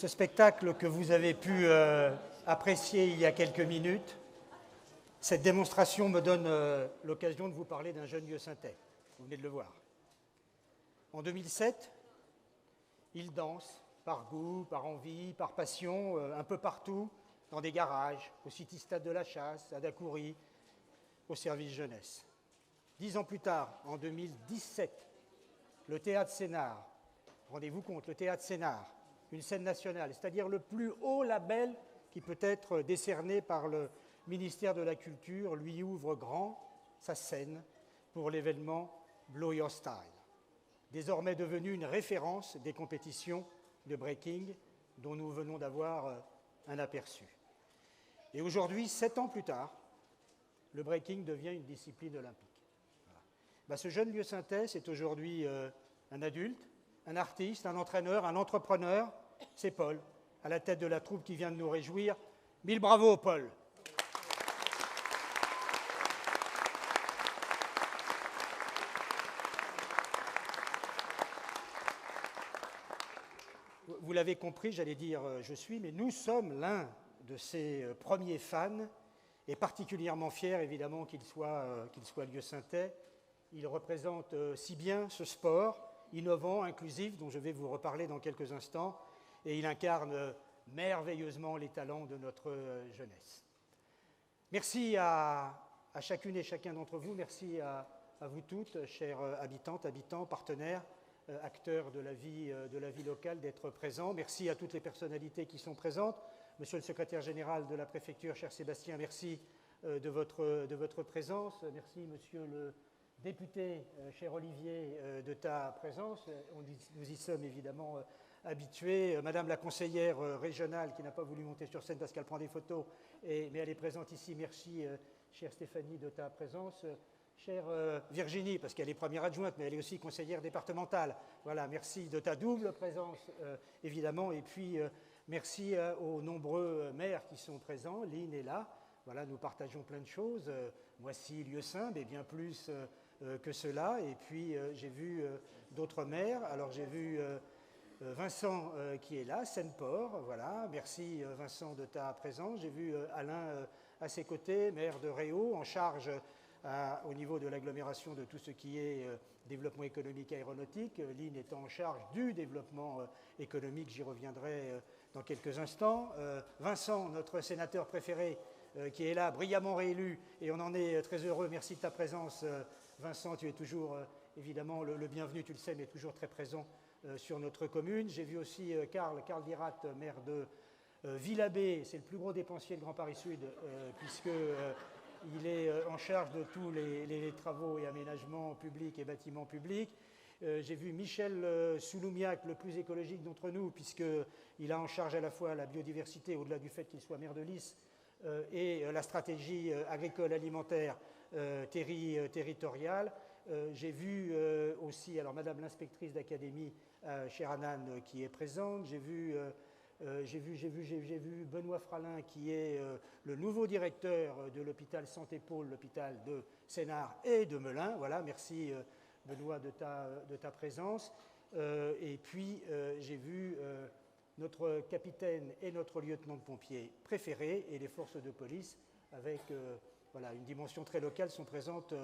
Ce spectacle que vous avez pu apprécier il y a quelques minutes, cette démonstration me donne l'occasion de vous parler d'un jeune lieu-saintais. Vous venez de le voir. En 2007, il danse par goût, par envie, par passion, un peu partout, dans des garages, au City Stade de la Chasse, à Dacoury, au service jeunesse. 10 ans plus tard, en 2017, le Théâtre Sénart, rendez-vous compte, le Théâtre Sénart, une scène nationale, c'est-à-dire le plus haut label qui peut être décerné par le ministère de la Culture, lui ouvre grand sa scène pour l'événement Blow Your Style, désormais devenu une référence des compétitions de breaking dont nous venons d'avoir un aperçu. Et aujourd'hui, 7 ans plus tard, le breaking devient une discipline olympique. Voilà. Ce jeune lieu-saintais, c'est aujourd'hui un adulte, un artiste, un entraîneur, un entrepreneur. C'est Paul, à la tête de la troupe qui vient de nous réjouir. Mille bravo, Paul. Vous l'avez compris, j'allais dire je suis, mais nous sommes l'un de ses premiers fans, et particulièrement fiers, évidemment, qu'il soit lieu-saintais. Il représente si bien ce sport innovant, inclusif, dont je vais vous reparler dans quelques instants, et il incarne merveilleusement les talents de notre jeunesse. Merci à chacune et chacun d'entre vous, merci à vous toutes, chères habitantes, habitants, partenaires, acteurs de la vie locale, d'être présents. Merci à toutes les personnalités qui sont présentes. Monsieur le secrétaire général de la préfecture, cher Sébastien, merci de votre présence. Merci, monsieur le député, cher Olivier, de ta présence. Nous y sommes évidemment habitués. Madame la conseillère régionale, qui n'a pas voulu monter sur scène parce qu'elle prend des photos, mais elle est présente ici. Merci, chère Stéphanie, de ta présence. Chère Virginie, parce qu'elle est première adjointe, mais elle est aussi conseillère départementale. Voilà, merci de ta double présence, évidemment. Et puis, merci aux nombreux maires qui sont présents. Lynn est là. Voilà, nous partageons plein de choses. Voici Lieu-Saint, mais bien plus que cela. Et puis, j'ai vu d'autres maires. Alors, j'ai vu Vincent qui est là, Seine-Port. Voilà, merci Vincent de ta présence. J'ai vu Alain à ses côtés, maire de Réau, en charge au niveau de l'agglomération de tout ce qui est développement économique aéronautique. Lynn étant en charge du développement économique, j'y reviendrai dans quelques instants. Vincent, notre sénateur préféré, qui est là, brillamment réélu, et on en est très heureux. Merci de ta présence, Vincent. Tu es toujours, évidemment, le bienvenu, tu le sais, mais toujours très présent sur notre commune. J'ai vu aussi Karl Dirat, maire de Villabé. C'est le plus gros dépensier de Grand Paris Sud, puisque il est en charge de tous les travaux et aménagements publics et bâtiments publics. J'ai vu Michel Souloumiac, le plus écologique d'entre nous, puisqu'il a en charge à la fois la biodiversité, au-delà du fait qu'il soit maire de Lys, et la stratégie agricole alimentaire territoriale. J'ai vu aussi Madame l'inspectrice d'académie, chère Anan, qui est présente. J'ai vu Benoît Fralin, qui est le nouveau directeur de l'hôpital Santé Pôle, l'hôpital de Sénart et de Melun. Voilà, merci Benoît de ta présence. Et puis j'ai vu notre capitaine et notre lieutenant de pompiers préférés et les forces de police avec une dimension très locale sont présentes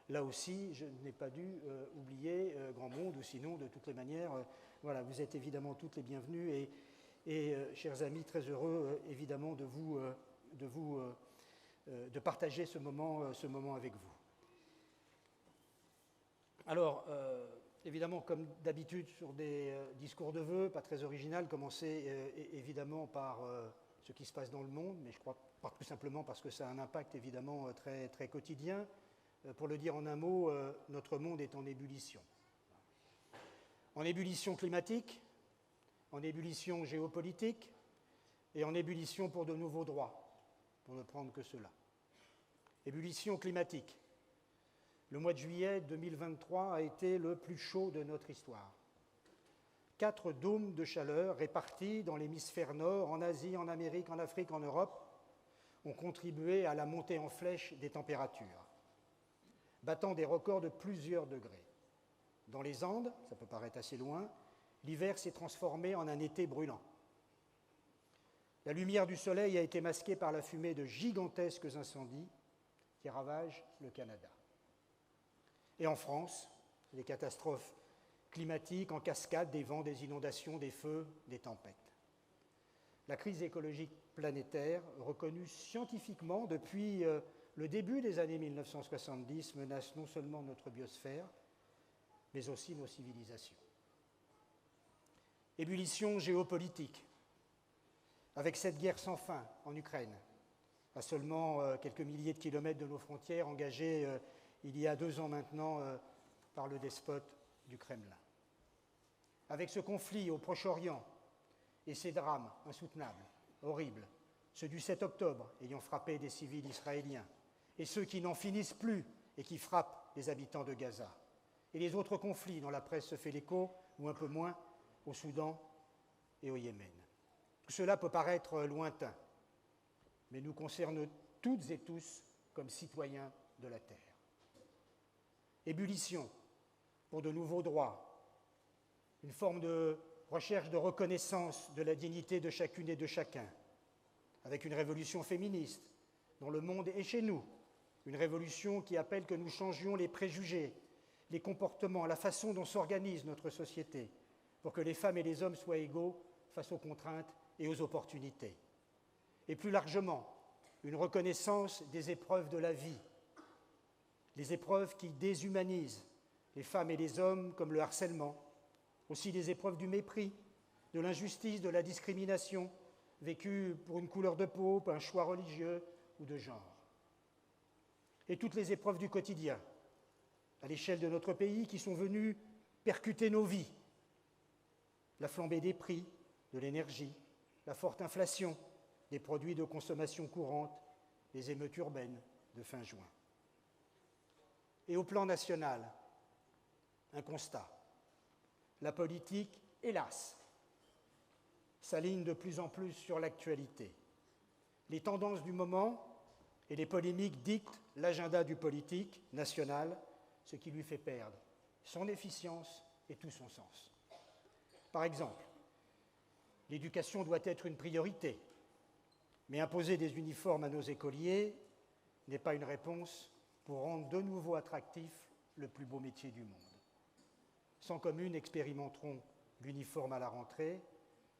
là aussi. Je n'ai pas dû oublier grand monde, ou sinon de toutes les manières, vous êtes évidemment toutes les bienvenues et chers amis, très heureux évidemment de partager ce moment avec vous. Alors, évidemment, comme d'habitude sur des discours de vœux, pas très original, commencer évidemment par ce qui se passe dans le monde, mais je crois pas tout simplement parce que ça a un impact évidemment très, très quotidien. Pour le dire en un mot, notre monde est en ébullition. En ébullition climatique, en ébullition géopolitique et en ébullition pour de nouveaux droits, pour ne prendre que cela. Ébullition climatique. Le mois de juillet 2023 a été le plus chaud de notre histoire. 4 dômes de chaleur répartis dans l'hémisphère nord, en Asie, en Amérique, en Afrique, en Europe, ont contribué à la montée en flèche des températures, battant des records de plusieurs degrés. Dans les Andes, ça peut paraître assez loin, l'hiver s'est transformé en un été brûlant. La lumière du soleil a été masquée par la fumée de gigantesques incendies qui ravagent le Canada. Et en France, les catastrophes climatiques en cascade, des vents, des inondations, des feux, des tempêtes. La crise écologique planétaire, reconnue scientifiquement depuis le début des années 1970, menace non seulement notre biosphère, mais aussi nos civilisations. Ébullition géopolitique, avec cette guerre sans fin en Ukraine, à seulement quelques milliers de kilomètres de nos frontières, engagée il y a 2 ans maintenant par le despote du Kremlin. Avec ce conflit au Proche-Orient et ces drames insoutenables, horribles, ceux du 7 octobre ayant frappé des civils israéliens, et ceux qui n'en finissent plus et qui frappent les habitants de Gaza, et les autres conflits dont la presse se fait l'écho, ou un peu moins, au Soudan et au Yémen. Tout cela peut paraître lointain, mais nous concerne toutes et tous comme citoyens de la Terre. Ébullition pour de nouveaux droits, une forme de recherche de reconnaissance de la dignité de chacune et de chacun, avec une révolution féministe dont le monde est chez nous, une révolution qui appelle que nous changions les préjugés, les comportements, la façon dont s'organise notre société, pour que les femmes et les hommes soient égaux face aux contraintes et aux opportunités. Et plus largement, une reconnaissance des épreuves de la vie, les épreuves qui déshumanisent les femmes et les hommes, comme le harcèlement, aussi les épreuves du mépris, de l'injustice, de la discrimination, vécues pour une couleur de peau, pour un choix religieux ou de genre. Et toutes les épreuves du quotidien, à l'échelle de notre pays, qui sont venues percuter nos vies. La flambée des prix, de l'énergie, la forte inflation, des produits de consommation courante, les émeutes urbaines de fin juin. Et au plan national, un constat. La politique, hélas, s'aligne de plus en plus sur l'actualité. Les tendances du moment et les polémiques dictent l'agenda du politique national, ce qui lui fait perdre son efficience et tout son sens. Par exemple, l'éducation doit être une priorité, mais imposer des uniformes à nos écoliers n'est pas une réponse pour rendre de nouveau attractif le plus beau métier du monde. 100 communes expérimenteront l'uniforme à la rentrée.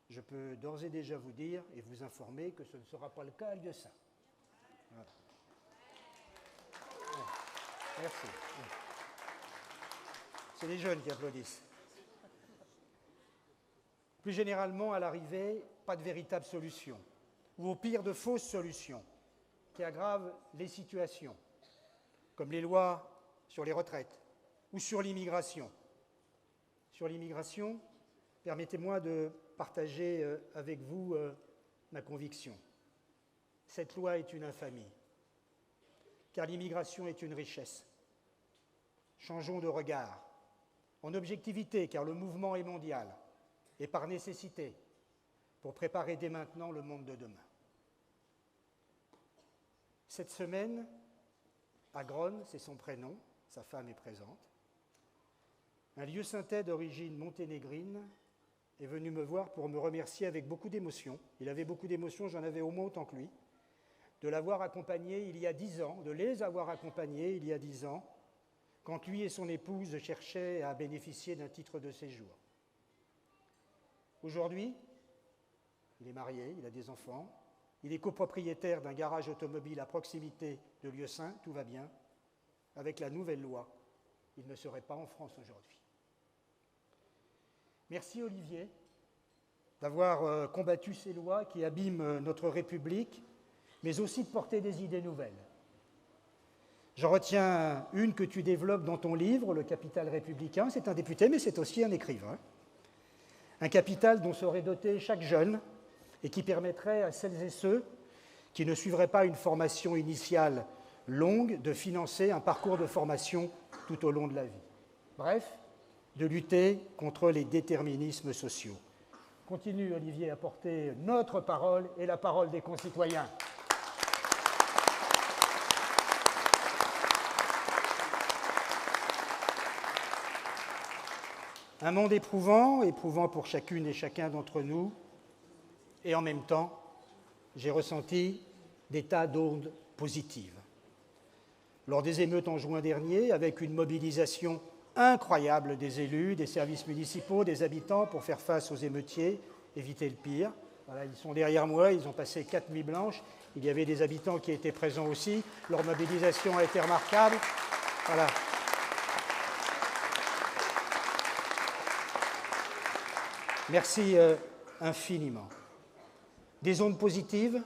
Je peux d'ores et déjà vous dire et vous informer que ce ne sera pas le cas à Lieusaint. Voilà. Ouais. Merci. Ouais. C'est les jeunes qui applaudissent. Plus généralement, à l'arrivée, pas de véritable solution, ou au pire de fausses solutions, qui aggravent les situations, comme les lois sur les retraites ou sur l'immigration. Sur l'immigration, permettez-moi de partager avec vous ma conviction. Cette loi est une infamie, car l'immigration est une richesse. Changeons de regard, en objectivité, car le mouvement est mondial, et par nécessité, pour préparer dès maintenant le monde de demain. Cette semaine, Agron, c'est son prénom, sa femme est présente, un Lieusaintais d'origine monténégrine est venu me voir pour me remercier avec beaucoup d'émotion. Il avait beaucoup d'émotion, j'en avais au moins autant que lui, de l'avoir accompagné il y a 10 ans, de les avoir accompagnés il y a 10 ans, quand lui et son épouse cherchaient à bénéficier d'un titre de séjour. Aujourd'hui, il est marié, il a des enfants, il est copropriétaire d'un garage automobile à proximité de Lieusaint, tout va bien. Avec la nouvelle loi, il ne serait pas en France aujourd'hui. Merci Olivier d'avoir combattu ces lois qui abîment notre République, mais aussi de porter des idées nouvelles. J'en retiens une que tu développes dans ton livre, Le Capital républicain. C'est un député, mais c'est aussi un écrivain. Un capital dont serait doté chaque jeune et qui permettrait à celles et ceux qui ne suivraient pas une formation initiale longue de financer un parcours de formation tout au long de la vie. Bref, de lutter contre les déterminismes sociaux. Continue, Olivier, à porter notre parole et la parole des concitoyens. Un monde éprouvant pour chacune et chacun d'entre nous, et en même temps j'ai ressenti des tas d'ondes positives. Lors des émeutes en juin dernier, avec une mobilisation incroyable des élus, des services municipaux, des habitants pour faire face aux émeutiers, éviter le pire. Voilà, ils sont derrière moi, ils ont passé 4 nuits blanches. Il y avait des habitants qui étaient présents aussi. Leur mobilisation a été remarquable. Voilà. Merci infiniment. Des ondes positives,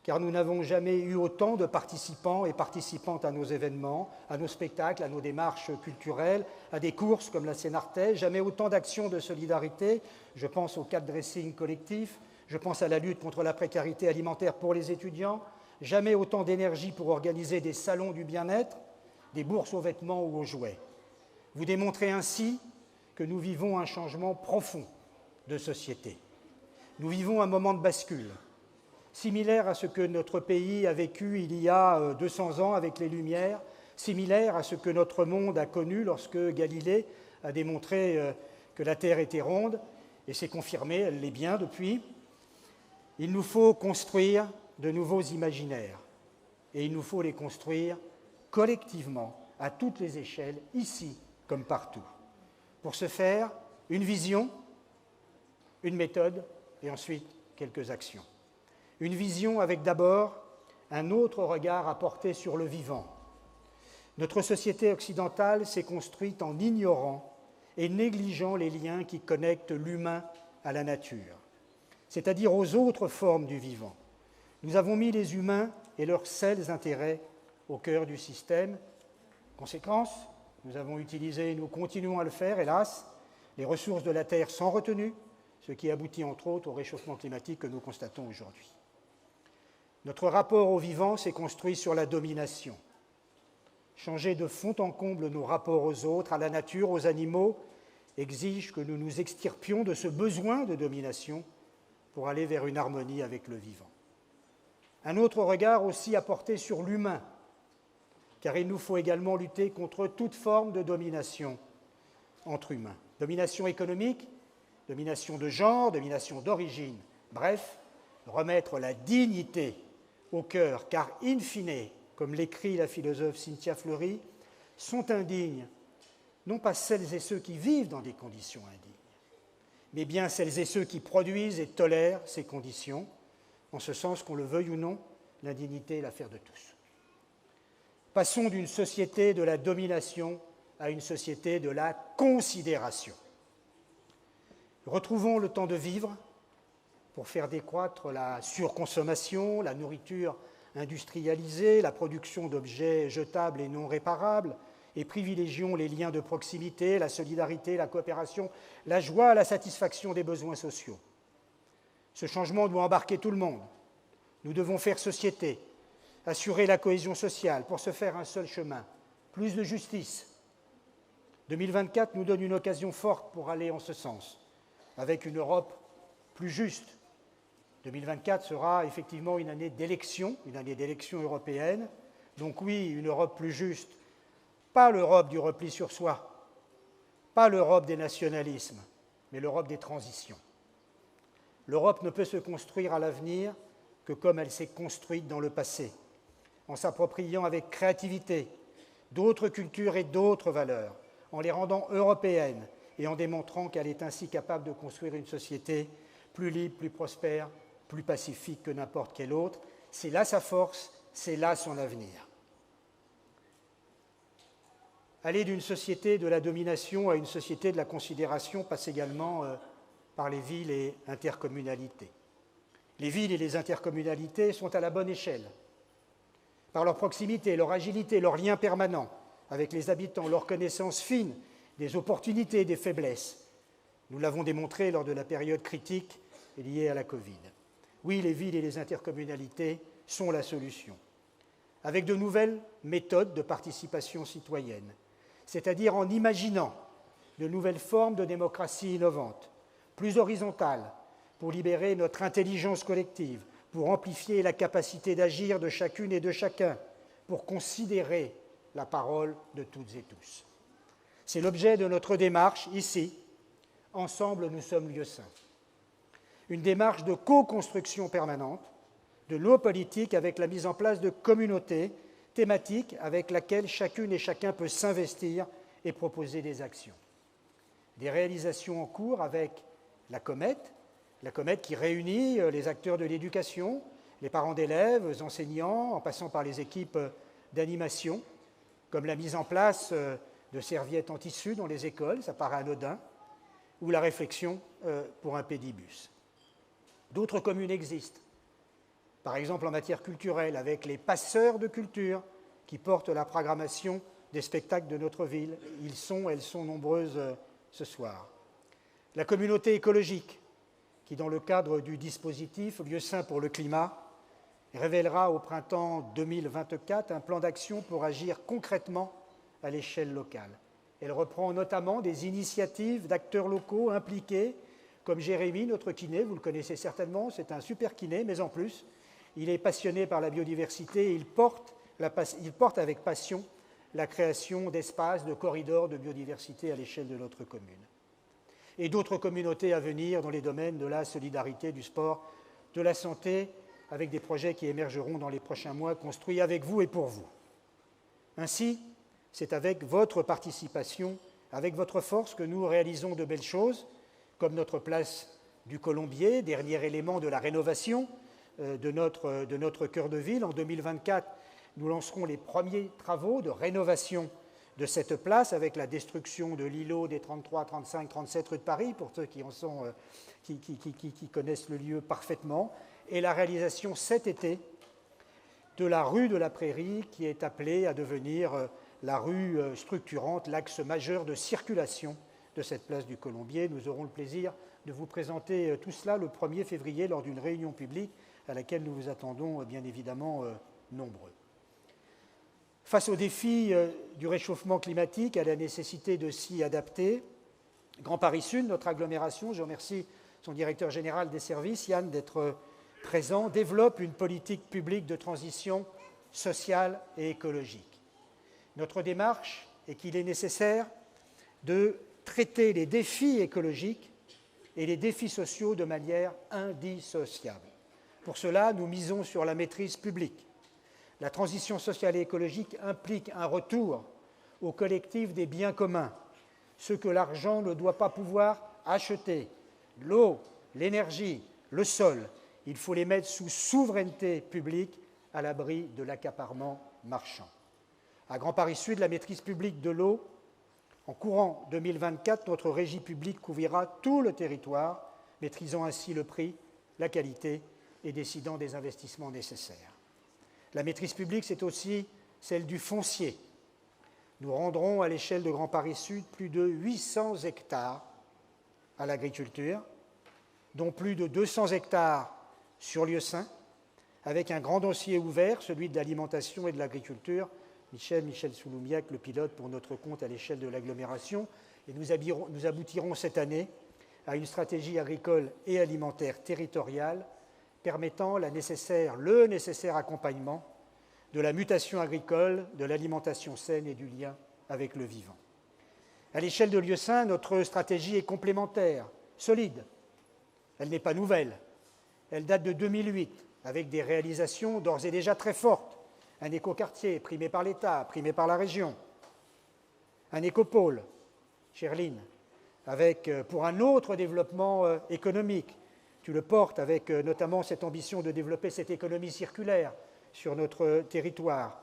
car nous n'avons jamais eu autant de participants et participantes à nos événements, à nos spectacles, à nos démarches culturelles, à des courses comme la Sénartais, jamais autant d'actions de solidarité. Je pense au cat dressing collectif, je pense à la lutte contre la précarité alimentaire pour les étudiants, jamais autant d'énergie pour organiser des salons du bien-être, des bourses aux vêtements ou aux jouets. Vous démontrez ainsi que nous vivons un changement profond de société. Nous vivons un moment de bascule, similaire à ce que notre pays a vécu il y a 200 ans avec les Lumières, similaire à ce que notre monde a connu lorsque Galilée a démontré que la Terre était ronde, et c'est confirmé, elle l'est bien depuis. Il nous faut construire de nouveaux imaginaires, et il nous faut les construire collectivement, à toutes les échelles, ici comme partout. Pour ce faire, une vision, une méthode, et ensuite quelques actions. Une vision avec d'abord un autre regard à porter sur le vivant. Notre société occidentale s'est construite en ignorant et négligeant les liens qui connectent l'humain à la nature, c'est-à-dire aux autres formes du vivant. Nous avons mis les humains et leurs seuls intérêts au cœur du système. Conséquence, nous avons utilisé, et nous continuons à le faire, hélas, les ressources de la Terre sans retenue, ce qui aboutit entre autres au réchauffement climatique que nous constatons aujourd'hui. Notre rapport au vivant s'est construit sur la domination. Changer de fond en comble nos rapports aux autres, à la nature, aux animaux, exige que nous nous extirpions de ce besoin de domination pour aller vers une harmonie avec le vivant. Un autre regard aussi à porter sur l'humain, car il nous faut également lutter contre toute forme de domination entre humains. Domination économique, domination de genre, domination d'origine, bref, remettre la dignité au cœur, car in fine, comme l'écrit la philosophe Cynthia Fleury, sont indignes, non pas celles et ceux qui vivent dans des conditions indignes, mais bien celles et ceux qui produisent et tolèrent ces conditions, en ce sens qu'on le veuille ou non, l'indignité est l'affaire de tous. Passons d'une société de la domination à une société de la considération. Retrouvons le temps de vivre pour faire décroître la surconsommation, la nourriture industrialisée, la production d'objets jetables et non réparables, et privilégions les liens de proximité, la solidarité, la coopération, la joie, la satisfaction des besoins sociaux. Ce changement doit embarquer tout le monde. Nous devons faire société, assurer la cohésion sociale, pour se faire un seul chemin, plus de justice. 2024 nous donne une occasion forte pour aller en ce sens, avec une Europe plus juste. 2024 sera effectivement une année d'élection européenne. Donc oui, une Europe plus juste, pas l'Europe du repli sur soi, pas l'Europe des nationalismes, mais l'Europe des transitions. L'Europe ne peut se construire à l'avenir que comme elle s'est construite dans le passé, en s'appropriant avec créativité d'autres cultures et d'autres valeurs, en les rendant européennes et en démontrant qu'elle est ainsi capable de construire une société plus libre, plus prospère, plus pacifique que n'importe quelle autre. C'est là sa force, c'est là son avenir. Aller d'une société de la domination à une société de la considération passe également par les villes et intercommunalités. Les villes et les intercommunalités sont à la bonne échelle. Par leur proximité, leur agilité, leur lien permanent avec les habitants, leur connaissance fine des opportunités et des faiblesses. Nous l'avons démontré lors de la période critique liée à la Covid. Oui, les villes et les intercommunalités sont la solution, avec de nouvelles méthodes de participation citoyenne, c'est-à-dire en imaginant de nouvelles formes de démocratie innovantes, plus horizontales, pour libérer notre intelligence collective, pour amplifier la capacité d'agir de chacune et de chacun, pour considérer la parole de toutes et tous. C'est l'objet de notre démarche ici. Ensemble, nous sommes lieu saint. Une démarche de co-construction permanente de nos politiques avec la mise en place de communautés thématiques avec lesquelles chacune et chacun peut s'investir et proposer des actions. Des réalisations en cours avec la Comète qui réunit les acteurs de l'éducation, les parents d'élèves, les enseignants, en passant par les équipes d'animation, comme la mise en place de serviettes en tissu dans les écoles, ça paraît anodin, ou la réflexion pour un pédibus. D'autres communes existent, par exemple en matière culturelle, avec les passeurs de culture qui portent la programmation des spectacles de notre ville. Elles sont nombreuses ce soir. La communauté écologique, qui dans le cadre du dispositif Lieux sains pour le climat, révélera au printemps 2024 un plan d'action pour agir concrètement à l'échelle locale. Elle reprend notamment des initiatives d'acteurs locaux impliqués, comme Jérémy, notre kiné, vous le connaissez certainement, c'est un super kiné, mais en plus, il est passionné par la biodiversité et il porte avec passion la création d'espaces, de corridors de biodiversité à l'échelle de notre commune. Et d'autres communautés à venir dans les domaines de la solidarité, du sport, de la santé, avec des projets qui émergeront dans les prochains mois, construits avec vous et pour vous. Ainsi, c'est avec votre participation, avec votre force que nous réalisons de belles choses, comme notre place du Colombier, dernier élément de la rénovation de notre cœur de ville. En 2024, nous lancerons les premiers travaux de rénovation de cette place avec la destruction de l'îlot des 33, 35, 37 rues de Paris, pour ceux qui connaissent le lieu parfaitement, et la réalisation cet été de la rue de la Prairie, qui est appelée à devenir la rue structurante, l'axe majeur de circulation de cette place du Colombier. Nous aurons le plaisir de vous présenter tout cela le 1er février lors d'une réunion publique à laquelle nous vous attendons bien évidemment nombreux. Face aux défis du réchauffement climatique, à la nécessité de s'y adapter, Grand Paris Sud, notre agglomération, je remercie son directeur général des services, Yann, d'être présent, développe une politique publique de transition sociale et écologique. Notre démarche est qu'il est nécessaire de traiter les défis écologiques et les défis sociaux de manière indissociable. Pour cela, nous misons sur la maîtrise publique. La transition sociale et écologique implique un retour au collectif des biens communs, ce que l'argent ne doit pas pouvoir acheter, l'eau, l'énergie, le sol. Il faut les mettre sous souveraineté publique à l'abri de l'accaparement marchand. À Grand Paris Sud, la maîtrise publique de l'eau, en courant 2024, notre régie publique couvrira tout le territoire, maîtrisant ainsi le prix, la qualité et décidant des investissements nécessaires. La maîtrise publique, c'est aussi celle du foncier. Nous rendrons à l'échelle de Grand Paris Sud plus de 800 hectares à l'agriculture, dont plus de 200 hectares sur lieu saint, avec un grand dossier ouvert, celui de l'alimentation et de l'agriculture. Michel Souloumiac le pilote pour notre compte à l'échelle de l'agglomération. Et nous aboutirons cette année à une stratégie agricole et alimentaire territoriale permettant le nécessaire accompagnement de la mutation agricole, de l'alimentation saine et du lien avec le vivant. À l'échelle de lieu saint, notre stratégie est complémentaire, solide. Elle n'est pas nouvelle. Elle date de 2008, avec des réalisations d'ores et déjà très fortes. Un écoquartier primé par l'État, primé par la région. Un écopôle, Cherline, pour un autre développement économique. Tu le portes avec notamment cette ambition de développer cette économie circulaire sur notre territoire.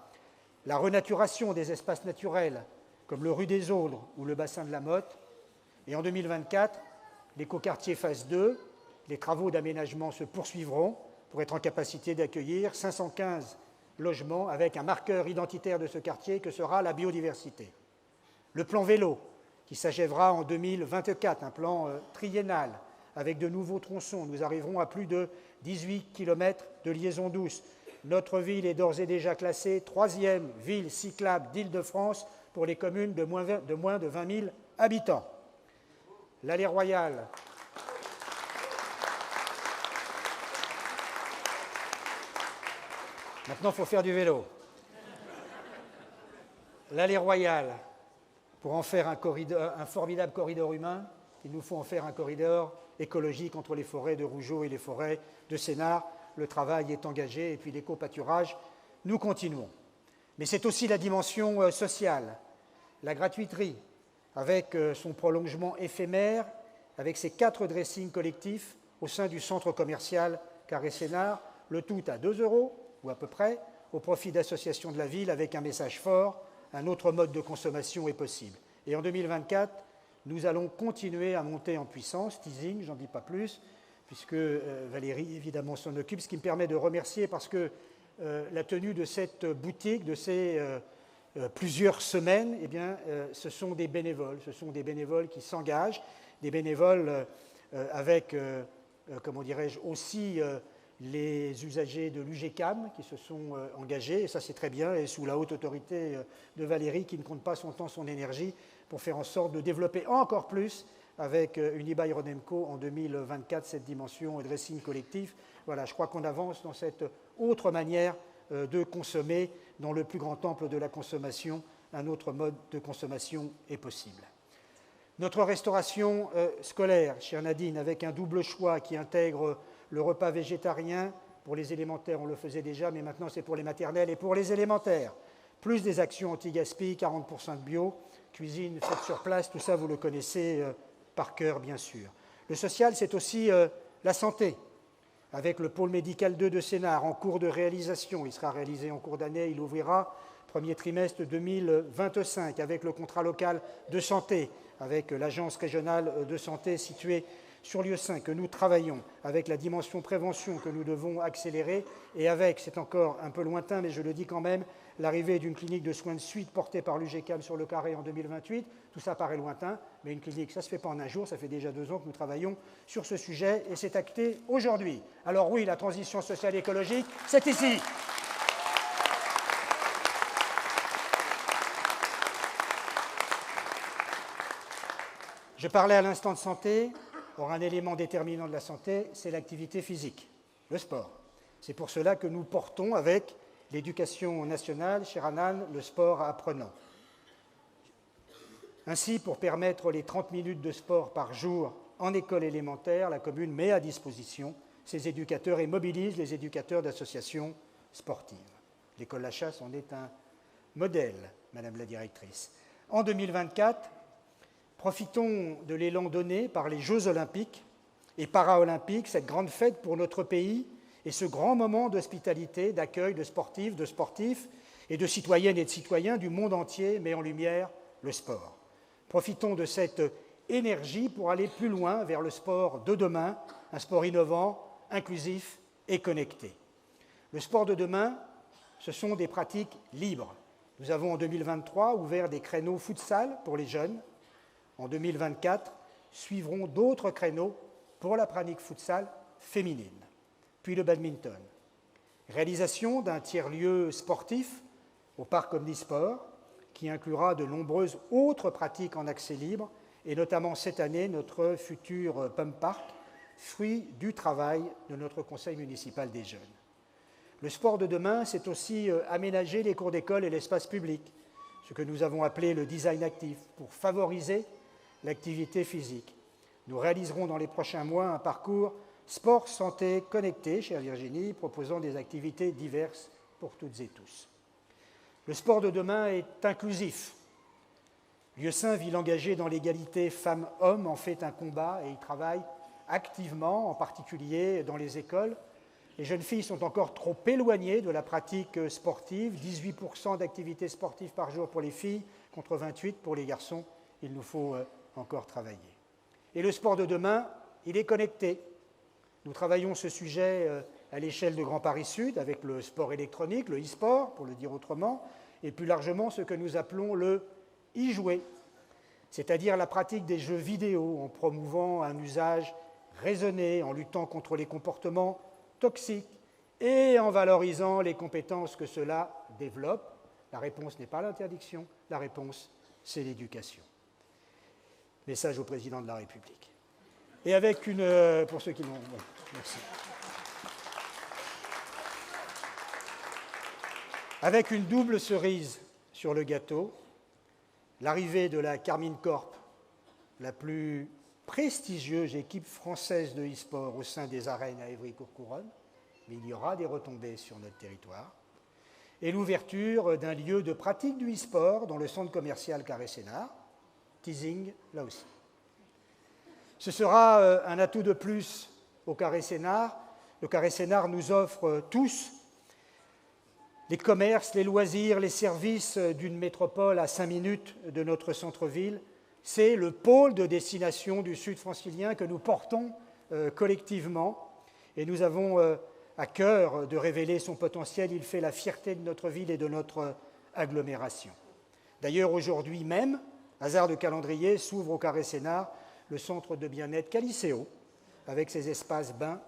La renaturation des espaces naturels, comme le rue des Aulres ou le bassin de la Motte. Et en 2024, l'écoquartier phase 2, les travaux d'aménagement se poursuivront pour être en capacité d'accueillir 515 logements avec un marqueur identitaire de ce quartier que sera la biodiversité. Le plan vélo, qui s'achèvera en 2024, un plan triennal avec de nouveaux tronçons. Nous arriverons à plus de 18 km de liaison douce. Notre ville est d'ores et déjà classée 3e ville cyclable d'Île-de-France pour les communes de moins de 20 000 habitants. L'allée Royale. Maintenant, il faut faire du vélo. L'allée Royale, pour en faire un formidable corridor humain, il nous faut en faire un corridor écologique entre les forêts de Rougeot et les forêts de Sénart. le travail est engagé, et puis l'éco-pâturage, nous continuons. Mais c'est aussi la dimension sociale, la gratuiterie, avec son prolongement éphémère, avec ses 4 dressings collectifs au sein du centre commercial Carré-Sénard, le tout à 2 €, ou à peu près, au profit d'associations de la ville, avec un message fort, un autre mode de consommation est possible. Et en 2024, nous allons continuer à monter en puissance, teasing, j'en dis pas plus, puisque Valérie, évidemment, s'en occupe, ce qui me permet de remercier, parce que la tenue de cette boutique, de ces plusieurs semaines, eh bien, ce sont des bénévoles qui s'engagent, des bénévoles avec, comment dirais-je, aussi les usagers de l'UGCAM qui se sont engagés, et ça c'est très bien, et sous la haute autorité de Valérie, qui ne compte pas son temps, son énergie, pour faire en sorte de développer encore plus avec Unibail-Rodamco en 2024 cette dimension dressing collectif. Voilà, je crois qu'on avance dans cette autre manière de consommer. Dans le plus grand temple de la consommation, un autre mode de consommation est possible. Notre restauration scolaire, chère Nadine, avec un double choix qui intègre le repas végétarien. Pour les élémentaires, on le faisait déjà, mais maintenant c'est pour les maternelles et pour les élémentaires. Plus des actions anti-gaspi, 40% de bio, cuisine faite sur place, tout ça vous le connaissez par cœur, bien sûr. Le social, c'est aussi la santé, avec le pôle médical 2 de Sénart en cours de réalisation. Il sera réalisé en cours d'année, il ouvrira premier trimestre 2025, avec le contrat local de santé, avec l'agence régionale de santé située sur lieu 5, que nous travaillons, avec la dimension prévention que nous devons accélérer, et avec, c'est encore un peu lointain, mais je le dis quand même, l'arrivée d'une clinique de soins de suite portée par l'UGCAM sur le Carré en 2028. Tout ça paraît lointain, mais une clinique, ça ne se fait pas en un jour, ça fait déjà 2 ans que nous travaillons sur ce sujet, et c'est acté aujourd'hui. Alors oui, la transition sociale et écologique, c'est ici. Je parlais à l'instant de santé. Or, un élément déterminant de la santé, c'est l'activité physique, le sport. C'est pour cela que nous portons avec l'éducation nationale, cher Hanan, le sport apprenant. Ainsi, pour permettre les 30 minutes de sport par jour en école élémentaire, la commune met à disposition ses éducateurs et mobilise les éducateurs d'associations sportives. L'école La Chasse en est un modèle, Madame la directrice. En 2024, profitons de l'élan donné par les Jeux olympiques et paralympiques, cette grande fête pour notre pays et ce grand moment d'hospitalité, d'accueil de sportifs et de citoyennes et de citoyens du monde entier met en lumière le sport. Profitons de cette énergie pour aller plus loin vers le sport de demain, un sport innovant, inclusif et connecté. Le sport de demain, ce sont des pratiques libres. Nous avons en 2023 ouvert des créneaux futsal pour les jeunes. En 2024, suivront d'autres créneaux pour la pratique futsal féminine, puis le badminton. Réalisation d'un tiers-lieu sportif au parc Omnisport, qui inclura de nombreuses autres pratiques en accès libre, et notamment cette année notre futur Pump Park, fruit du travail de notre conseil municipal des jeunes. Le sport de demain, c'est aussi aménager les cours d'école et l'espace public, ce que nous avons appelé le design actif, pour favoriser l'activité physique. Nous réaliserons dans les prochains mois un parcours sport-santé connecté, chère Virginie, proposant des activités diverses pour toutes et tous. Le sport de demain est inclusif. Lieu-Saint, ville engagée dans l'égalité femmes-hommes, en fait un combat et y travaille activement, en particulier dans les écoles. Les jeunes filles sont encore trop éloignées de la pratique sportive, 18% d'activité sportive par jour pour les filles, contre 28% pour les garçons. Il nous faut encore travailler. Et le sport de demain, il est connecté. Nous travaillons ce sujet à l'échelle de Grand Paris Sud avec le sport électronique, le e-sport, pour le dire autrement, et plus largement ce que nous appelons le e-jouer, c'est-à-dire la pratique des jeux vidéo en promouvant un usage raisonné, en luttant contre les comportements toxiques et en valorisant les compétences que cela développe. La réponse n'est pas l'interdiction, la réponse, c'est l'éducation. Message au président de la République. Et avec une... pour ceux qui l'ont... Bon, merci. Avec une double cerise sur le gâteau, l'arrivée de la Carmine Corp, la plus prestigieuse équipe française de e-sport au sein des arènes à Évry-Courcouronnes, mais il y aura des retombées sur notre territoire, et l'ouverture d'un lieu de pratique du e-sport dans le centre commercial Carré Sénart, teasing là aussi. Ce sera un atout de plus au Carré Sénart. Le Carré Sénart nous offre tous les commerces, les loisirs, les services d'une métropole à 5 minutes de notre centre-ville. C'est le pôle de destination du Sud francilien que nous portons collectivement et nous avons à cœur de révéler son potentiel. Il fait la fierté de notre ville et de notre agglomération. D'ailleurs, aujourd'hui même, hasard de calendrier, s'ouvre au Carré Sénart le centre de bien-être Caliceo, avec ses espaces bains,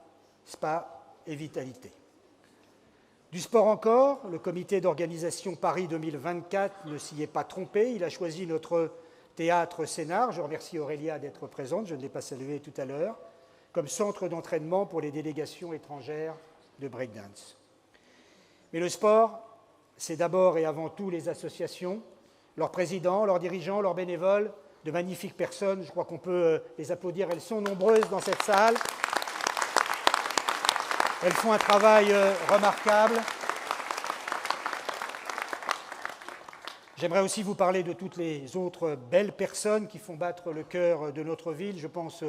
spa et vitalité. Du sport encore, le comité d'organisation Paris 2024 ne s'y est pas trompé. Il a choisi notre théâtre Sénart, je remercie Aurélia d'être présente, je ne l'ai pas saluée tout à l'heure, comme centre d'entraînement pour les délégations étrangères de breakdance. Mais le sport, c'est d'abord et avant tout les associations, leurs présidents, leurs dirigeants, leurs bénévoles, de magnifiques personnes, je crois qu'on peut les applaudir, elles sont nombreuses dans cette salle. Elles font un travail remarquable. J'aimerais aussi vous parler de toutes les autres belles personnes qui font battre le cœur de notre ville. Je pense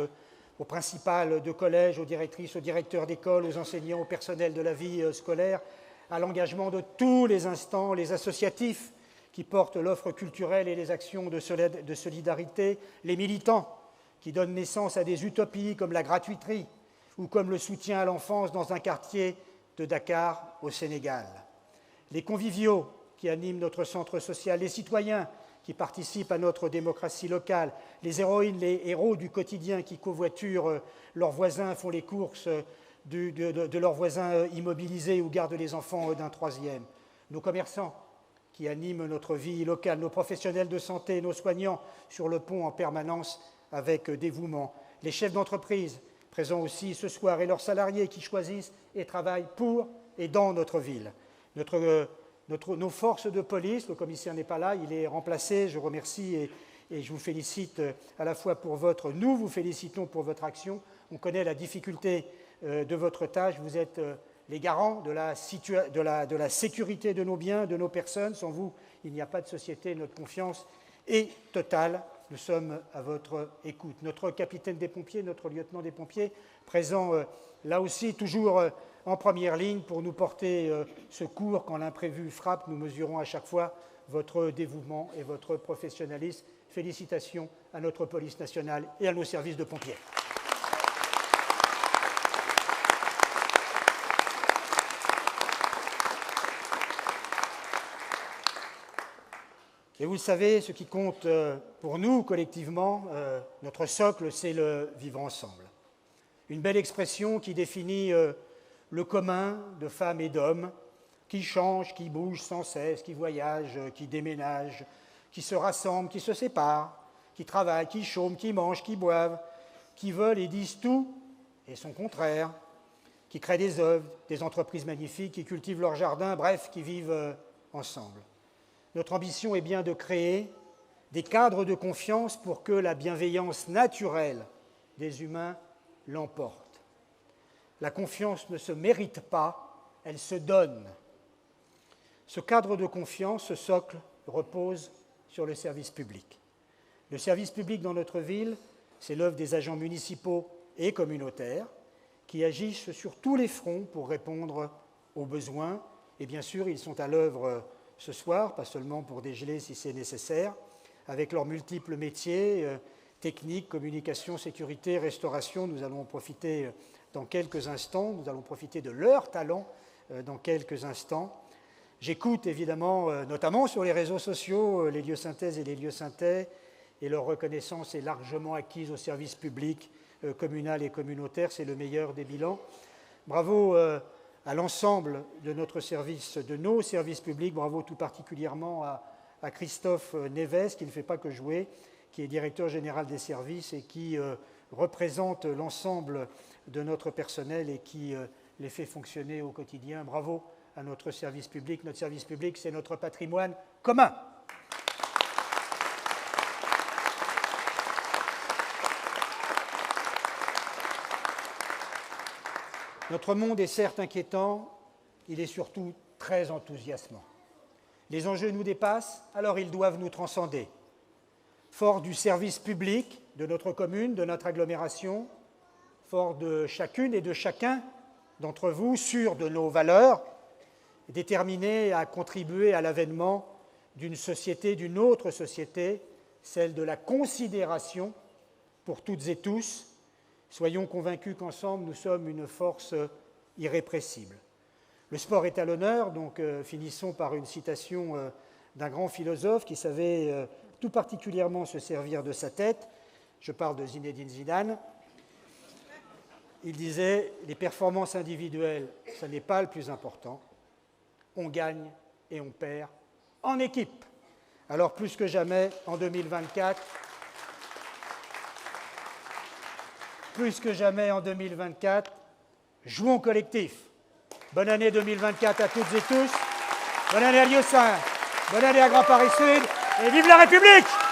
aux principales de collège, aux directrices, aux directeurs d'école, aux enseignants, au personnel de la vie scolaire, à l'engagement de tous les instants, les associatifs qui portent l'offre culturelle et les actions de solidarité, les militants qui donnent naissance à des utopies comme la gratuiterie, ou comme le soutien à l'enfance dans un quartier de Dakar au Sénégal. Les conviviaux qui animent notre centre social, les citoyens qui participent à notre démocratie locale, les héroïnes, les héros du quotidien qui covoiturent leurs voisins, font les courses de leurs voisins immobilisés ou gardent les enfants d'un troisième, nos commerçants qui animent notre vie locale, nos professionnels de santé, nos soignants sur le pont en permanence avec dévouement, les chefs d'entreprise, présents aussi ce soir, et leurs salariés qui choisissent et travaillent pour et dans notre ville. Nos forces de police, le commissaire n'est pas là, il est remplacé, je remercie et je vous félicite à la fois pour nous vous félicitons pour votre action. On connaît la difficulté de votre tâche, vous êtes les garants de la sécurité de nos biens, de nos personnes. Sans vous, il n'y a pas de société, notre confiance est totale. Nous sommes à votre écoute. Notre capitaine des pompiers, notre lieutenant des pompiers, présent là aussi, toujours en première ligne pour nous porter secours quand l'imprévu frappe. Nous mesurons à chaque fois votre dévouement et votre professionnalisme. Félicitations à notre police nationale et à nos services de pompiers. Et vous le savez, ce qui compte pour nous collectivement, notre socle, c'est le vivre ensemble. Une belle expression qui définit le commun de femmes et d'hommes qui changent, qui bougent sans cesse, qui voyagent, qui déménagent, qui se rassemblent, qui se séparent, qui travaillent, qui chôment, qui mangent, qui boivent, qui veulent et disent tout et son contraire, qui créent des œuvres, des entreprises magnifiques, qui cultivent leur jardin, bref, qui vivent ensemble. Notre ambition est bien de créer des cadres de confiance pour que la bienveillance naturelle des humains l'emporte. La confiance ne se mérite pas, elle se donne. Ce cadre de confiance, ce socle, repose sur le service public. Le service public dans notre ville, c'est l'œuvre des agents municipaux et communautaires qui agissent sur tous les fronts pour répondre aux besoins. Et bien sûr, ils sont à l'œuvre ce soir, pas seulement pour dégeler si c'est nécessaire, avec leurs multiples métiers, technique, communication, sécurité, restauration. Nous allons en profiter dans quelques instants, nous allons profiter de leurs talents dans quelques instants. J'écoute évidemment, notamment sur les réseaux sociaux, les Lieu-Saintaises et les Lieu-Saintais, et leur reconnaissance est largement acquise au service public communal et communautaire, c'est le meilleur des bilans. Bravo à l'ensemble de notre service, de nos services publics, bravo tout particulièrement à Christophe Neves, qui ne fait pas que jouer, qui est directeur général des services et qui représente l'ensemble de notre personnel et qui les fait fonctionner au quotidien. Bravo à notre service public. Notre service public, c'est notre patrimoine commun. Notre monde est certes inquiétant, il est surtout très enthousiasmant. Les enjeux nous dépassent, alors ils doivent nous transcender. Fort du service public de notre commune, de notre agglomération, fort de chacune et de chacun d'entre vous, sûr de nos valeurs, déterminés à contribuer à l'avènement d'une société, d'une autre société, celle de la considération pour toutes et tous. Soyons convaincus qu'ensemble, nous sommes une force irrépressible. Le sport est à l'honneur, donc finissons par une citation d'un grand philosophe qui savait tout particulièrement se servir de sa tête. Je parle de Zinedine Zidane. Il disait « Les performances individuelles, ce n'est pas le plus important. On gagne et on perd en équipe. » Alors plus que jamais, en 2024, jouons collectif. Bonne année 2024 à toutes et tous. Bonne année à Lieusaint. Bonne année à Grand Paris Sud. Et vive la République!